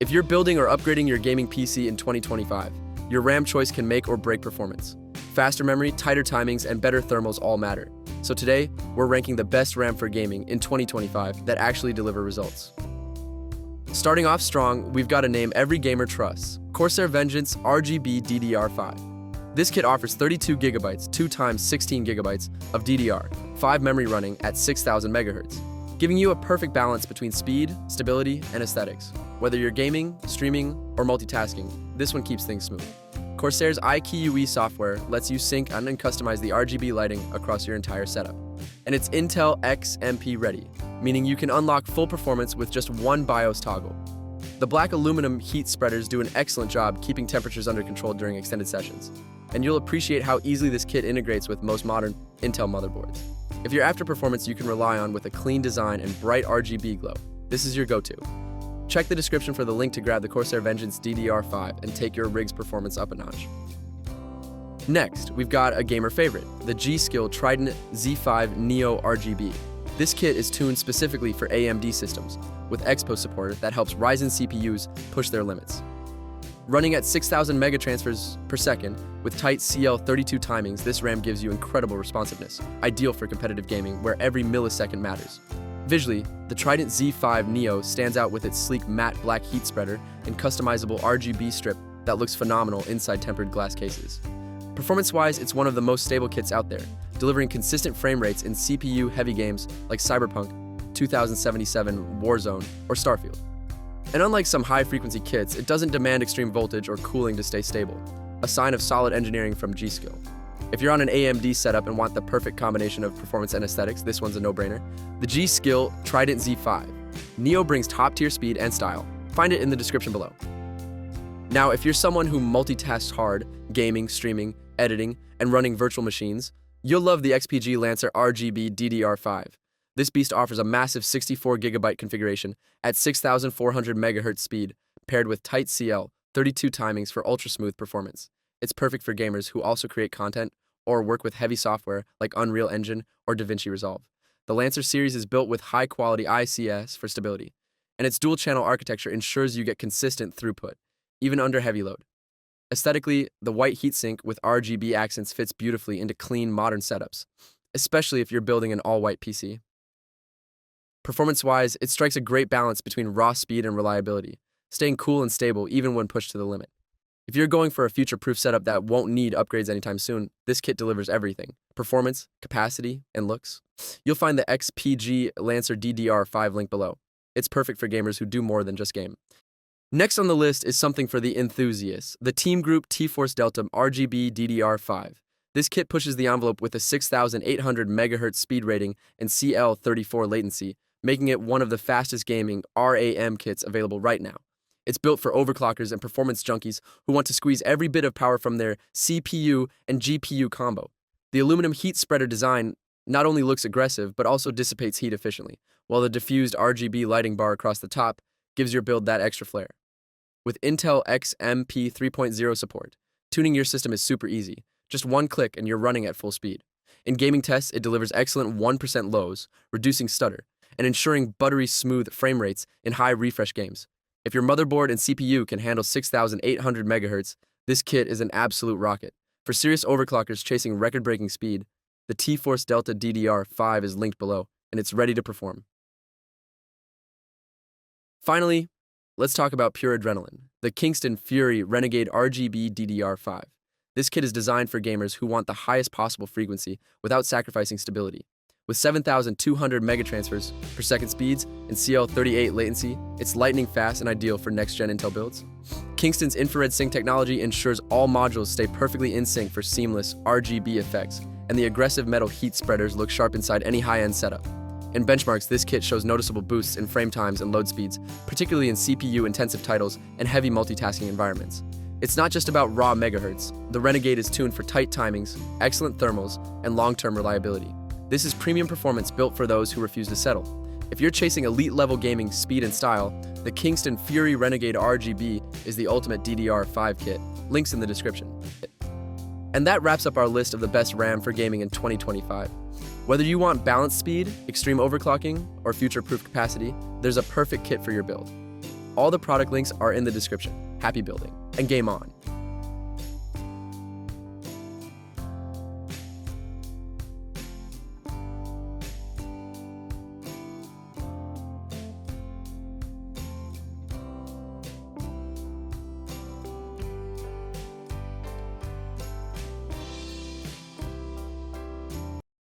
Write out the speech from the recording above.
If you're building or upgrading your gaming PC in 2025, your RAM choice can make or break performance. Faster memory, tighter timings, and better thermals all matter. So today, we're ranking the best RAM for gaming in 2025 that actually deliver results. Starting off strong, we've got a name every gamer trusts: Corsair Vengeance RGB DDR5. This kit offers 32 gigabytes, 2 times 16 gigabytes of DDR5 memory running at 6000 megahertz, giving you a perfect balance between speed, stability, and aesthetics. Whether you're gaming, streaming, or multitasking, this one keeps things smooth. Corsair's IQUE software lets you sync and customize the RGB lighting across your entire setup. And it's Intel XMP ready, meaning you can unlock full performance with just one BIOS toggle. The black aluminum heat spreaders do an excellent job keeping temperatures under control during extended sessions. And you'll appreciate how easily this kit integrates with most modern Intel motherboards. If you're after performance you can rely on with a clean design and bright RGB glow, this is your go-to. Check the description for the link to grab the Corsair Vengeance DDR5 and take your rig's performance up a notch. Next, we've got a gamer favorite, the G.skill Trident Z5 Neo RGB. This kit is tuned specifically for AMD systems, with expo support that helps Ryzen CPUs push their limits. Running at 6000 megatransfers per second with tight CL32 timings, this RAM gives you incredible responsiveness, ideal for competitive gaming where every millisecond matters. Visually, the Trident Z5 Neo stands out with its sleek matte black heat spreader and customizable RGB strip that looks phenomenal inside tempered glass cases. Performance-wise, it's one of the most stable kits out there, delivering consistent frame rates in CPU-heavy games like Cyberpunk 2077, Warzone, or Starfield. And unlike some high-frequency kits, it doesn't demand extreme voltage or cooling to stay stable, a sign of solid engineering from G.skill. If you're on an AMD setup and want the perfect combination of performance and aesthetics, this one's a no-brainer. The G.skill Trident Z5 Neo brings top-tier speed and style. Find it in the description below. Now, if you're someone who multitasks hard, gaming, streaming, editing, and running virtual machines, you'll love the XPG Lancer RGB DDR5. This beast offers a massive 64GB configuration at 6400 MHz speed, paired with tight CL32 timings for ultra-smooth performance. It's perfect for gamers who also create content or work with heavy software like Unreal Engine or DaVinci Resolve. The Lancer series is built with high-quality ICS for stability, and its dual-channel architecture ensures you get consistent throughput, even under heavy load. Aesthetically, the white heatsink with RGB accents fits beautifully into clean, modern setups, especially if you're building an all-white PC. Performance-wise, it strikes a great balance between raw speed and reliability, staying cool and stable even when pushed to the limit. If you're going for a future-proof setup that won't need upgrades anytime soon, this kit delivers everything: performance, capacity, and looks. You'll find the XPG Lancer DDR5 link below. It's perfect for gamers who do more than just game. Next on the list is something for the enthusiasts, the Team Group T-Force Delta RGB DDR5. This kit pushes the envelope with a 6800 MHz speed rating and CL34 latency, making it one of the fastest gaming RAM kits available right now. It's built for overclockers and performance junkies who want to squeeze every bit of power from their CPU and GPU combo. The aluminum heat spreader design not only looks aggressive, but also dissipates heat efficiently, while the diffused RGB lighting bar across the top gives your build that extra flair. With Intel XMP 3.0 support, tuning your system is super easy. Just one click and you're running at full speed. In gaming tests, it delivers excellent 1% lows, reducing stutter, and ensuring buttery smooth frame rates in high refresh games. If your motherboard and CPU can handle 6800 MHz, this kit is an absolute rocket. For serious overclockers chasing record-breaking speed, the T-Force Delta DDR5 is linked below, and it's ready to perform. Finally, let's talk about pure adrenaline, the Kingston Fury Renegade RGB DDR5. This kit is designed for gamers who want the highest possible frequency without sacrificing stability. With 7200 megatransfers per second speeds and CL38 latency, it's lightning fast and ideal for next-gen Intel builds. Kingston's infrared sync technology ensures all modules stay perfectly in sync for seamless RGB effects, and the aggressive metal heat spreaders look sharp inside any high-end setup. In benchmarks, this kit shows noticeable boosts in frame times and load speeds, particularly in CPU-intensive titles and heavy multitasking environments. It's not just about raw megahertz. The Renegade is tuned for tight timings, excellent thermals, and long-term reliability. This is premium performance built for those who refuse to settle. If you're chasing elite-level gaming speed and style, the Kingston Fury Renegade RGB is the ultimate DDR5 kit. Links in the description. And that wraps up our list of the best RAM for gaming in 2025. Whether you want balanced speed, extreme overclocking, or future-proof capacity, there's a perfect kit for your build. All the product links are in the description. Happy building, and game on!